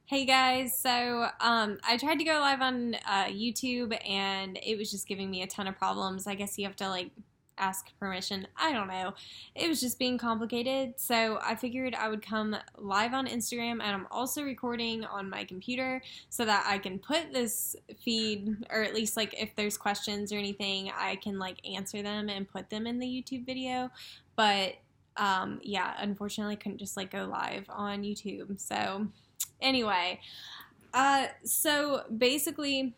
Hey guys, so I tried to go live on YouTube and it was just giving me a ton of problems. I guess you have to like ask permission. I don't know. It was just being complicated. So I figured I would come live on Instagram, and I'm also recording on my computer so that I can put this feed, or at least like if there's questions or anything, I can like answer them and put them in the YouTube video. But yeah, unfortunately, I couldn't just like go live on YouTube. So anyway, so basically,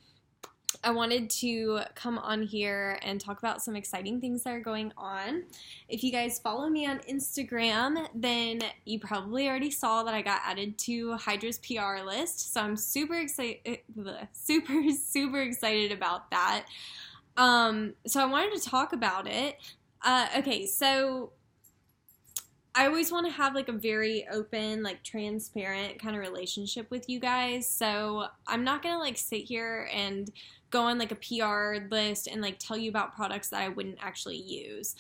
I wanted to come on here and talk about some exciting things that are going on. If you guys follow me on Instagram, then you probably already saw that I got added to Hydra's PR list. So I'm super excited, super excited about that. So I wanted to talk about it. Okay, so I always want to have like a very open, like transparent kind of relationship with you guys. So I'm not going to like sit here and go on like a PR list and like tell you about products that I wouldn't actually use.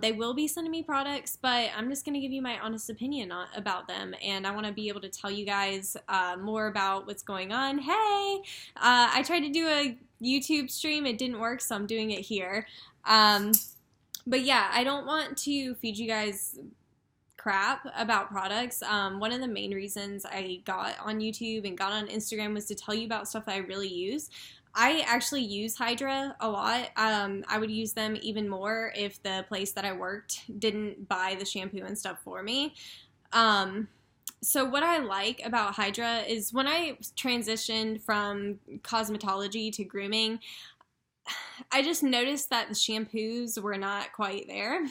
They will be sending me products, but I'm just going to give you my honest opinion about them. And I want to be able to tell you guys more about what's going on. Hey, I tried to do a YouTube stream. It didn't work, so I'm doing it here. But yeah, I don't want to feed you guys crap about products. One of the main reasons I got on YouTube and got on Instagram was to tell you about stuff that I really use. I actually use Hydra a lot. I would use them even more if the place that I worked didn't buy the shampoo and stuff for me. So what I like about Hydra is when I transitioned from cosmetology to grooming, I just noticed that the shampoos were not quite there.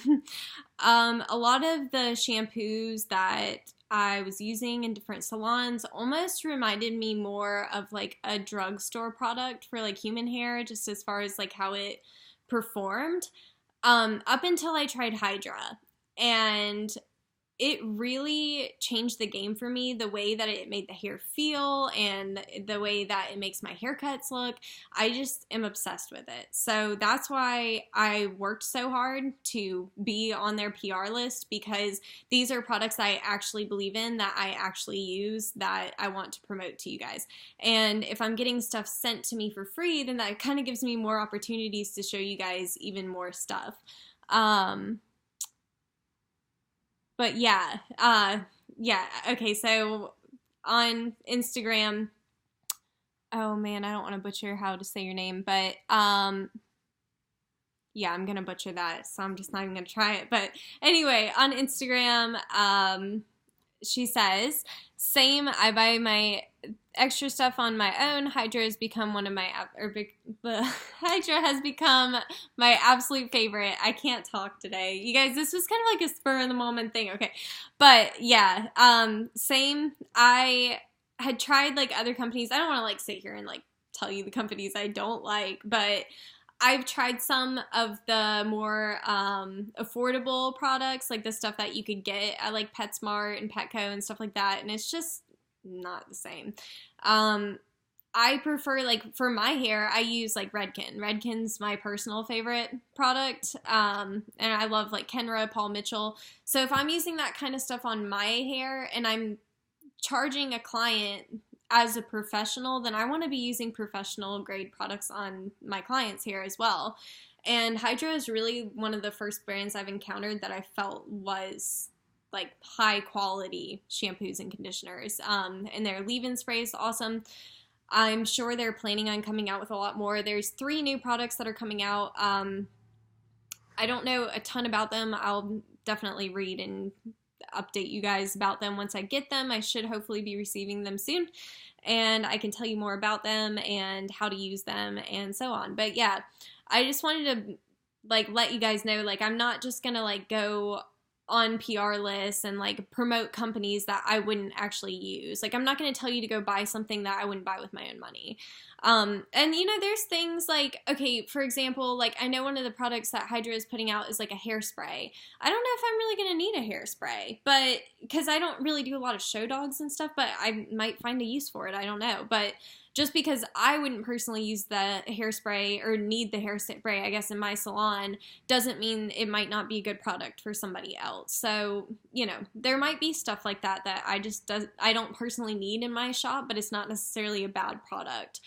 A lot of the shampoos that I was using in different salons almost reminded me more of like a drugstore product for like human hair, just as far as like how it performed, up until I tried Hydra. And it really changed the game for me, the way that it made the hair feel and the way that it makes my haircuts look. I just am obsessed with it. So that's why I worked so hard to be on their PR list, because these are products I actually believe in, that I actually use, that I want to promote to you guys. And if I'm getting stuff sent to me for free, then that kind of gives me more opportunities to show you guys even more stuff. But yeah, okay, so on Instagram, oh man, I don't want to butcher how to say your name, but yeah, I'm gonna butcher that, so I'm just not even gonna try it. But anyway, on Instagram, she says, same, I buy my extra stuff on my own. Hydra has become one of my Hydra has become my absolute favorite. I can't talk today, you guys. This was kind of like a spur of the moment thing. Okay, but yeah, same. I had tried like other companies. I don't want to like sit here and like tell you the companies I don't like, but I've tried some of the more affordable products, like the stuff that you could get at like PetSmart and Petco and stuff like that, and it's just not the same. I prefer, like, for my hair, I use like Redken. Redken's my personal favorite product, and I love like Kenra, Paul Mitchell. So if I'm using that kind of stuff on my hair and I'm charging a client as a professional, then I want to be using professional grade products on my clients' hair as well. And Hydra is really one of the first brands I've encountered that I felt was like high quality shampoos and conditioners. And their leave-in spray is awesome. I'm sure they're planning on coming out with a lot more. There's 3 new products that are coming out. I don't know a ton about them. I'll definitely read and update you guys about them once I get them. I should hopefully be receiving them soon, and I can tell you more about them and how to use them and so on. But yeah, I just wanted to like let you guys know, like, I'm not just gonna like go on PR lists and like promote companies that I wouldn't actually use. Like, I'm not going to tell you to go buy something that I wouldn't buy with my own money. And you know, there's things like, okay, for example, like I know one of the products that Hydra is putting out is like a hairspray. I don't know if I'm really going to need a hairspray, but because I don't really do a lot of show dogs and stuff, but I might find a use for it. I don't know. But just because I wouldn't personally use the hairspray or need the hairspray, I guess, in my salon, doesn't mean it might not be a good product for somebody else. So, you know, there might be stuff like that that I don't personally need in my shop, but it's not necessarily a bad product.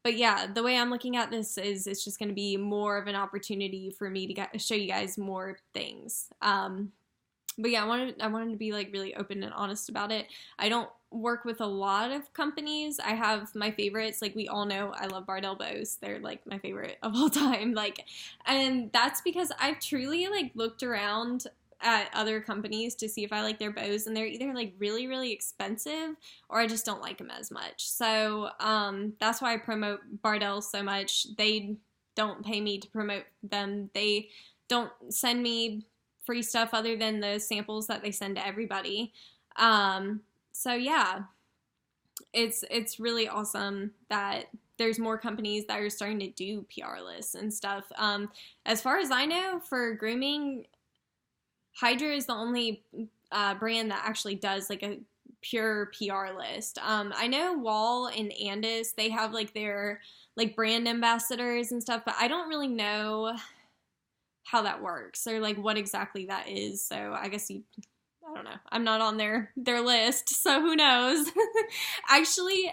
But yeah, the way I'm looking at this is it's just going to be more of an opportunity for me to show you guys more things. But yeah, I wanted to be like really open and honest about it. I don't work with a lot of companies. I have my favorites. Like, we all know I love Bardell bows. They're like my favorite of all time. Like, and that's because I've truly like looked around at other companies to see if I like their bows, and they're either like really, really expensive or I just don't like them as much. So that's why I promote Bardell so much. They don't pay me to promote them. They don't send me free stuff other than the samples that they send to everybody. So yeah, it's really awesome that there's more companies that are starting to do PR lists and stuff. As far as I know, for grooming, Hydra is the only brand that actually does like a pure PR list. I know Wall and Andis, they have like their like brand ambassadors and stuff, but I don't really know how that works or like what exactly that is. So I guess I don't know. I'm not on their list, so who knows? Actually,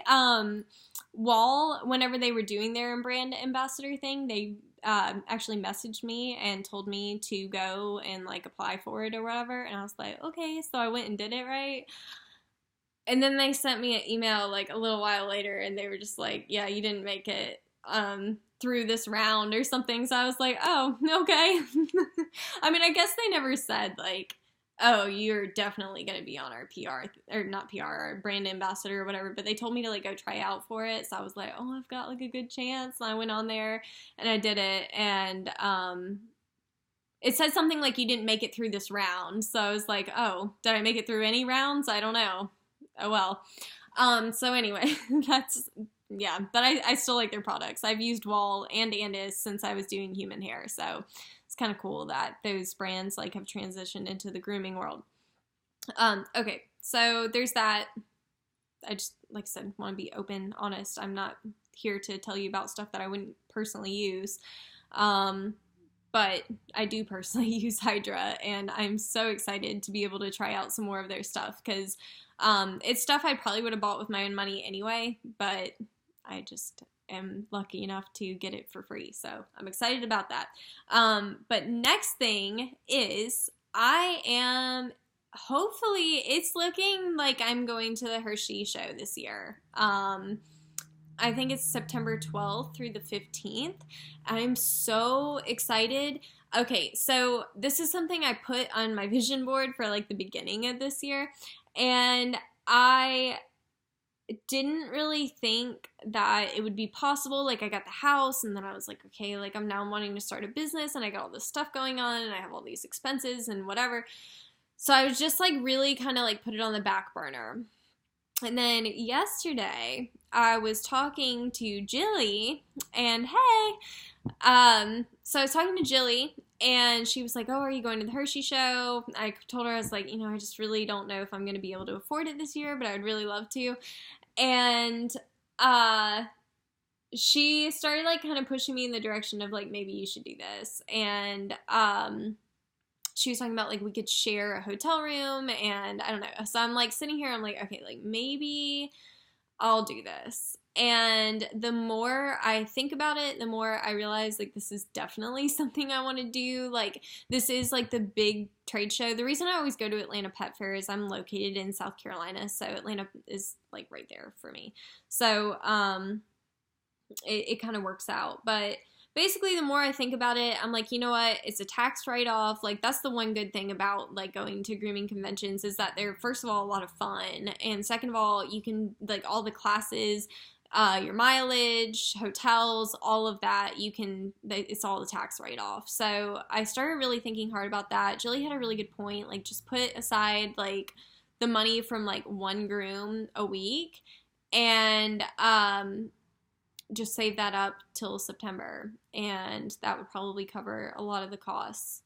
Wall, whenever they were doing their brand ambassador thing, they actually messaged me and told me to go and like apply for it or whatever, and I was like, okay, so I went and did it, right? And then they sent me an email like a little while later, and they were just like, yeah, you didn't make it through this round or something. So I was like, oh, okay. I mean, I guess they never said like, oh, you're definitely going to be on our PR, or not PR, our brand ambassador or whatever, but they told me to like go try out for it. So I was like, oh, I've got like a good chance. And I went on there and I did it, and it said something like you didn't make it through this round. So I was like, oh, did I make it through any rounds? I don't know. Oh well. So anyway, yeah, but I still like their products. I've used Wall and Andis since I was doing human hair, so it's kind of cool that those brands like have transitioned into the grooming world. Okay, so there's that. I just, like I said, want to be open, honest. I'm not here to tell you about stuff that I wouldn't personally use. But I do personally use Hydra, and I'm so excited to be able to try out some more of their stuff, because it's stuff I probably would have bought with my own money anyway, but I just am lucky enough to get it for free, so I'm excited about that. But next thing is hopefully it's looking like I'm going to the Hershey show this year. I think it's September 12th through the 15th. I'm so excited. Okay, so this is something I put on my vision board for like the beginning of this year, and I didn't really think that it would be possible. Like, I got the house, and then I was like, okay, like I'm now wanting to start a business, and I got all this stuff going on, and I have all these expenses and whatever. So I was just like really kind of like put it on the back burner. And then yesterday I was talking to Jilly, and hey, so I was talking to Jilly, and she was like, oh, are you going to the Hershey show? I told her, I was like, I just really don't know if I'm going to be able to afford it this year, but I would really love to. And she started like kind of pushing me in the direction of like, maybe you should do this. And she was talking about like we could share a hotel room, and I don't know. So I'm like sitting here, I'm like, okay, like maybe I'll do this. And the more I think about it, the more I realize like this is definitely something I want to do. Like, this is like the big trade show. The reason I always go to Atlanta Pet Fair is I'm located in South Carolina, so Atlanta is like right there for me. So it kind of works out. But basically, the more I think about it, I'm like, you know what? It's a tax write-off. Like, that's the one good thing about, like, going to grooming conventions is that they're, first of all, a lot of fun. And second of all, you can, like, all the classes, your mileage, hotels, all of that, it's all the tax write-off. So I started really thinking hard about that. Jilly had a really good point. Like, just put aside, like, the money from, like, one groom a week and, just save that up till September, and that would probably cover a lot of the costs.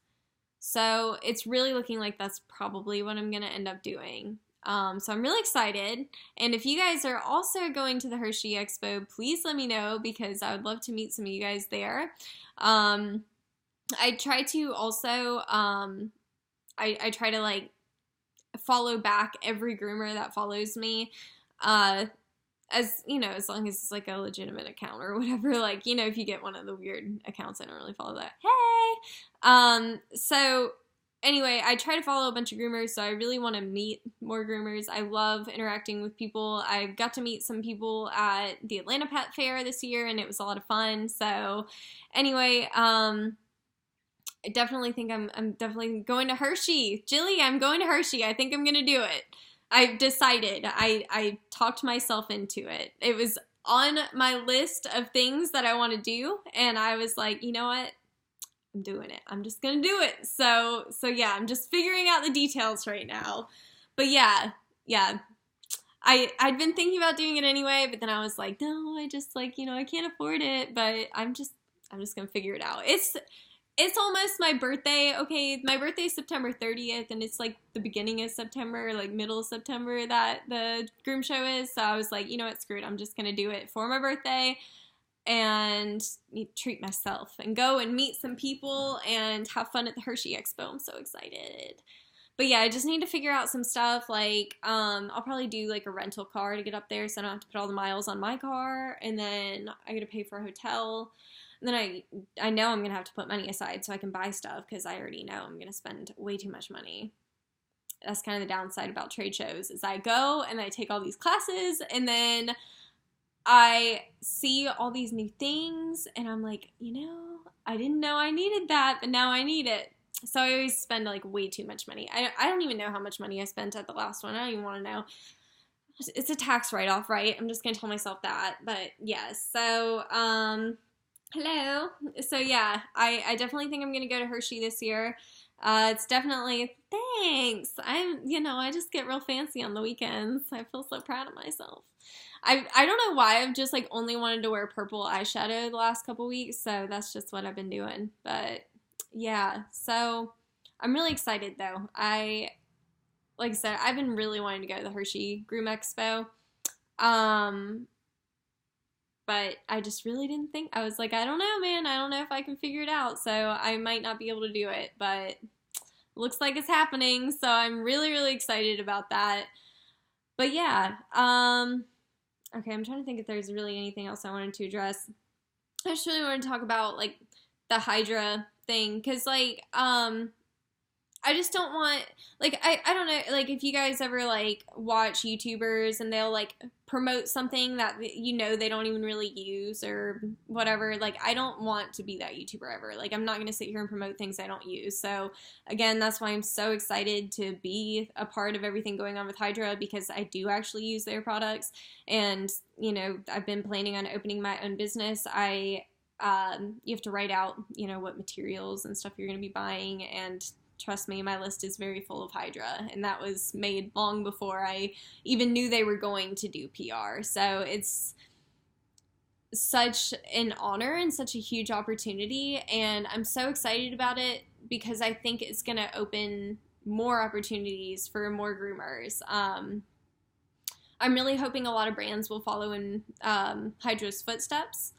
So it's really looking like that's probably what I'm going to end up doing. So I'm really excited. And if you guys are also going to the Hershey Expo, please let me know because I would love to meet some of you guys there. I try to also, I try to like follow back every groomer that follows me. As you know, as long as it's like a legitimate account or whatever, like, you know, if you get one of the weird accounts, I don't really follow that. Hey! So anyway, I try to follow a bunch of groomers, so I really want to meet more groomers. I love interacting with people. I got to meet some people at the Atlanta Pet Fair this year, and it was a lot of fun. So anyway, I definitely think I'm definitely going to Hershey. Jilly, I'm going to Hershey. I think I'm going to do it. I've decided. I talked myself into it. It was on my list of things that I want to do, and I was like, you know what? I'm doing it. I'm just gonna do it. So yeah, I'm just figuring out the details right now. But yeah. I'd been thinking about doing it anyway, but then I was like, no, I just like, you know, I can't afford it, but I'm just gonna figure it out. It's almost my birthday. Okay, my birthday is September 30th, and it's like the beginning of September, like middle of September that the Groom show is. So I was like, you know what, screw it. I'm just going to do it for my birthday and treat myself and go and meet some people and have fun at the Hershey Expo. I'm so excited. But yeah, I just need to figure out some stuff. Like, I'll probably do like a rental car to get up there so I don't have to put all the miles on my car. And then I got to pay for a hotel. And then I know I'm going to have to put money aside so I can buy stuff because I already know I'm going to spend way too much money. That's kind of the downside about trade shows is I go and I take all these classes and then I see all these new things and I'm like, you know, I didn't know I needed that, but now I need it. So I always spend like way too much money. I don't even know how much money I spent at the last one. I don't even want to know. It's a tax write-off, right? I'm just going to tell myself that. But yes, so, hello. So yeah, I definitely think I'm going to go to Hershey this year. It's definitely, thanks. I just get real fancy on the weekends. I feel so proud of myself. I don't know why I've just like only wanted to wear purple eyeshadow the last couple weeks, so that's just what I've been doing. But yeah, so I'm really excited though. Like I said, I've been really wanting to go to the Hershey Groom Expo. But I just really didn't think, I was like, I don't know, man. I don't know if I can figure it out. So I might not be able to do it, but looks like it's happening. So I'm really, really excited about that. But yeah, okay, I'm trying to think if there's really anything else I wanted to address. I just really wanted to talk about like the Hydra thing. Cause like, I just don't want, like, I don't know, like, if you guys ever, like, watch YouTubers and they'll, like, promote something that, you know, they don't even really use or whatever, like, I don't want to be that YouTuber ever. Like, I'm not going to sit here and promote things I don't use. So, again, that's why I'm so excited to be a part of everything going on with Hydra because I do actually use their products. And, you know, I've been planning on opening my own business. You have to write out, you know, what materials and stuff you're going to be buying, and trust me, my list is very full of Hydra, and that was made long before I even knew they were going to do PR. So it's such an honor and such a huge opportunity, and I'm so excited about it because I think it's going to open more opportunities for more groomers. I'm really hoping a lot of brands will follow in Hydra's footsteps.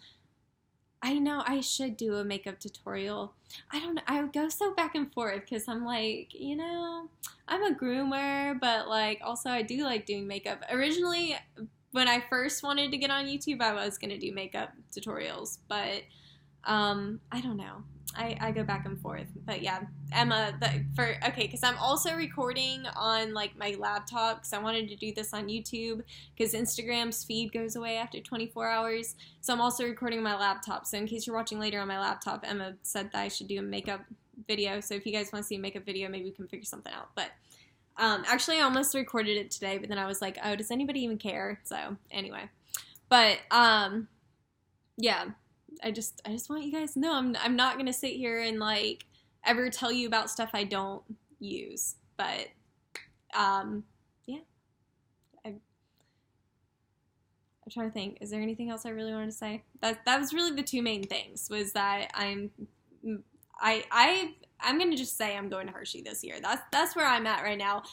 I know I should do a makeup tutorial. I don't know. I go so back and forth because I'm like, you know, I'm a groomer, but like also I do like doing makeup. Originally, when I first wanted to get on YouTube, I was going to do makeup tutorials, but I don't know. I go back and forth. But yeah, Emma, because I'm also recording on like my laptop because I wanted to do this on YouTube because Instagram's feed goes away after 24 hours. So I'm also recording on my laptop. So in case you're watching later on my laptop, Emma said that I should do a makeup video. So if you guys want to see a makeup video, maybe we can figure something out. But actually, I almost recorded it today, but then I was like, oh, does anybody even care? So anyway, but yeah. I just want you guys to know I'm not gonna sit here and like ever tell you about stuff I don't use, but yeah, I'm trying to think. Is there anything else I really wanted to say? That was really the two main things. Was that I'm gonna just say I'm going to Hershey this year. That's where I'm at right now.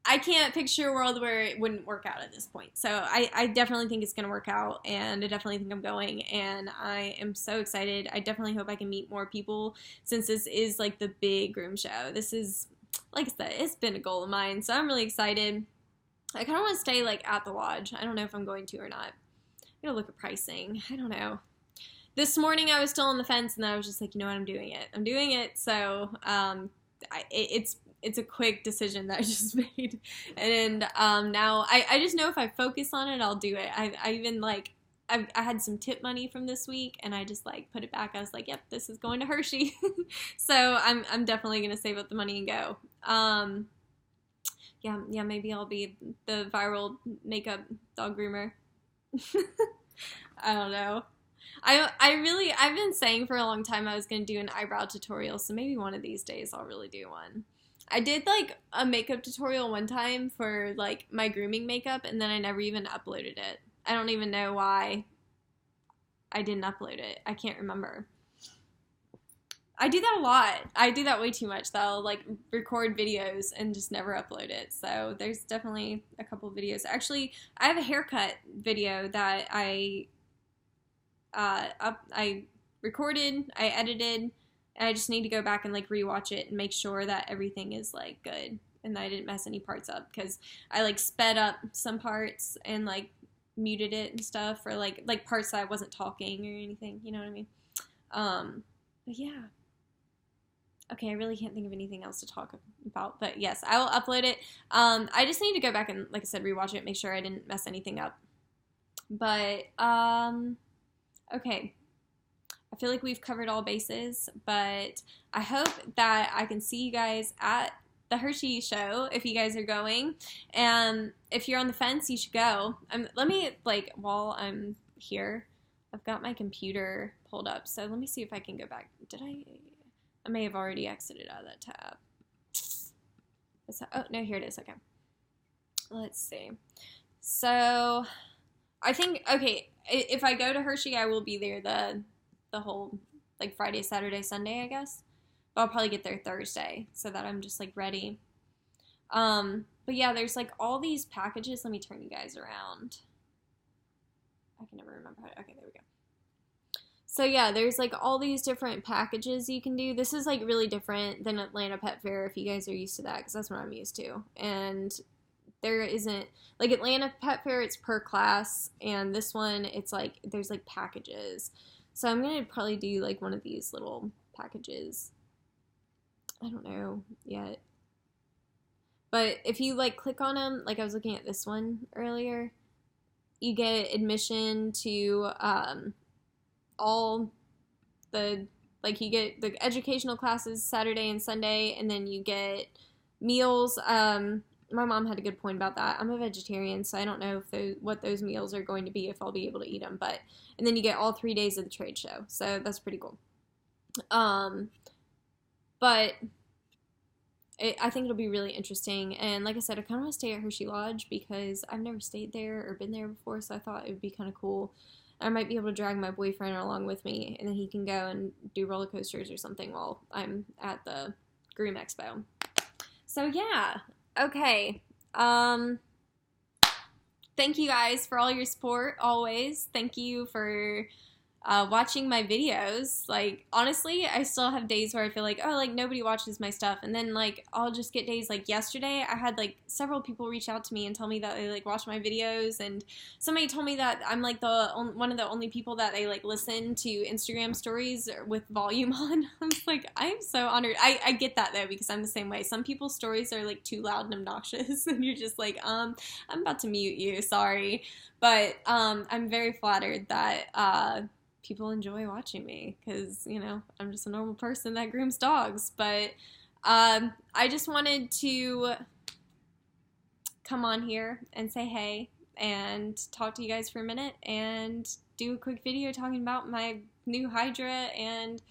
I can't picture a world where it wouldn't work out at this point. So I definitely think it's going to work out, and I definitely think I'm going, and I am so excited. I definitely hope I can meet more people since this is like the big groom show. This is, like I said, it's been a goal of mine, so I'm really excited. I kind of want to stay like at the lodge. I don't know if I'm going to or not. I gotta look at pricing. I don't know. This morning I was still on the fence, and then I was just like, you know what, I'm doing it. I'm doing it. So it's a quick decision that I just made, and now I just know if I focus on it, I'll do it. I even like I had some tip money from this week, and I just like put it back. I was like, yep, this is going to Hershey. So I'm definitely gonna save up the money and go. Yeah, maybe I'll be the viral makeup dog groomer. I don't know. I've been saying for a long time I was going to do an eyebrow tutorial, so maybe one of these days I'll really do one. I did like a makeup tutorial one time for like my grooming makeup, and then I never even uploaded it. I don't even know why I didn't upload it. I can't remember. I do that a lot. I do that way too much, though. I'll like record videos and just never upload it. So there's definitely a couple videos. Actually, I have a haircut video that I recorded, I edited, and I just need to go back and like rewatch it and make sure that everything is like good and that I didn't mess any parts up, because I like sped up some parts and like muted it and stuff, or like parts that I wasn't talking or anything, you know what I mean? But yeah. Okay, I really can't think of anything else to talk about, but yes, I will upload it. I just need to go back and, like I said, rewatch it, make sure I didn't mess anything up. But, okay. I feel like we've covered all bases, but I hope that I can see you guys at the Hershey show if you guys are going. And if you're on the fence, you should go. Let me, like, while I'm here, I've got my computer pulled up, so let me see if I can go back. I may have already exited out of that tab. Oh, no, here it is. Okay. Let's see. So, I think, okay, if I go to Hershey, I will be there the whole, like, Friday, Saturday, Sunday, I guess. But I'll probably get there Thursday so that I'm just, like, ready. But yeah, there's, like, all these packages. Let me turn you guys around. I can never remember how to, okay, there we go. So yeah, there's like all these different packages you can do. This is like really different than Atlanta Pet Fair if you guys are used to that, because that's what I'm used to. And there isn't, like Atlanta Pet Fair, it's per class, and this one, it's like, there's like packages. So I'm going to probably do like one of these little packages. I don't know yet. But if you like click on them, like I was looking at this one earlier, you get admission to, all the, like, you get the educational classes Saturday and Sunday, and then you get meals. My mom had a good point about that. I'm a vegetarian, so I don't know if what those meals are going to be, if I'll be able to eat them, but, and then you get all 3 days of the trade show, so that's pretty cool. But I think it'll be really interesting, and like I said, I kind of want to stay at Hershey Lodge because I've never stayed there or been there before, so I thought it would be kind of cool. I might be able to drag my boyfriend along with me, and then he can go and do roller coasters or something while I'm at the Groom Expo. So yeah, okay. Thank you guys for all your support, always. Thank you for watching my videos. Like, honestly, I still have days where I feel like, oh, like, nobody watches my stuff. And then, like, I'll just get days, like, yesterday, I had, like, several people reach out to me and tell me that they, like, watch my videos. And somebody told me that I'm, like, one of the only people that they, like, listen to Instagram stories with volume on. I was like, I'm so honored. I get that, though, because I'm the same way. Some people's stories are, like, too loud and obnoxious. And you're just like, I'm about to mute you. Sorry. But I'm very flattered that people enjoy watching me because, you know, I'm just a normal person that grooms dogs. But I just wanted to come on here and say hey and talk to you guys for a minute and do a quick video talking about my new Hydra and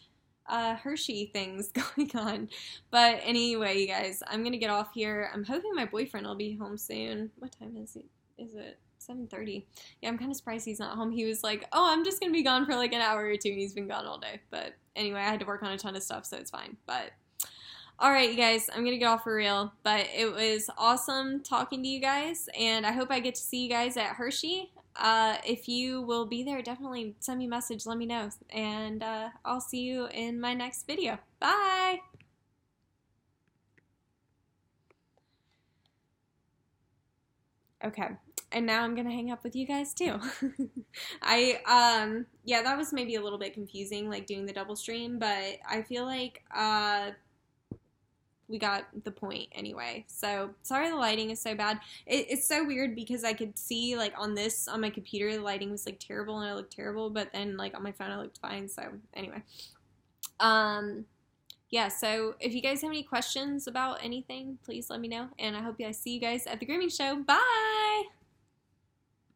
Hershey things going on. But anyway, you guys, I'm going to get off here. I'm hoping my boyfriend will be home soon. What time is it? Is it 7:30? Yeah, I'm kind of surprised he's not home. He was like, oh, I'm just gonna be gone for like an hour or two, and he's been gone all day. But anyway, I had to work on a ton of stuff, so it's fine. But All right, you guys, I'm gonna get off for real, but it was awesome talking to you guys, and I hope I get to see you guys at Hershey. If you will be there, definitely send me a message, let me know, and I'll see you in my next video. Bye! Okay, and now I'm gonna hang up with you guys too. Yeah, that was maybe a little bit confusing, like doing the double stream, but I feel like, we got the point anyway. So sorry the lighting is so bad. It's so weird because I could see like on my computer the lighting was like terrible and it looked terrible, but then like on my phone it looked fine. So anyway, yeah. So if you guys have any questions about anything, please let me know, and I hope I see you guys at the grooming show. Bye.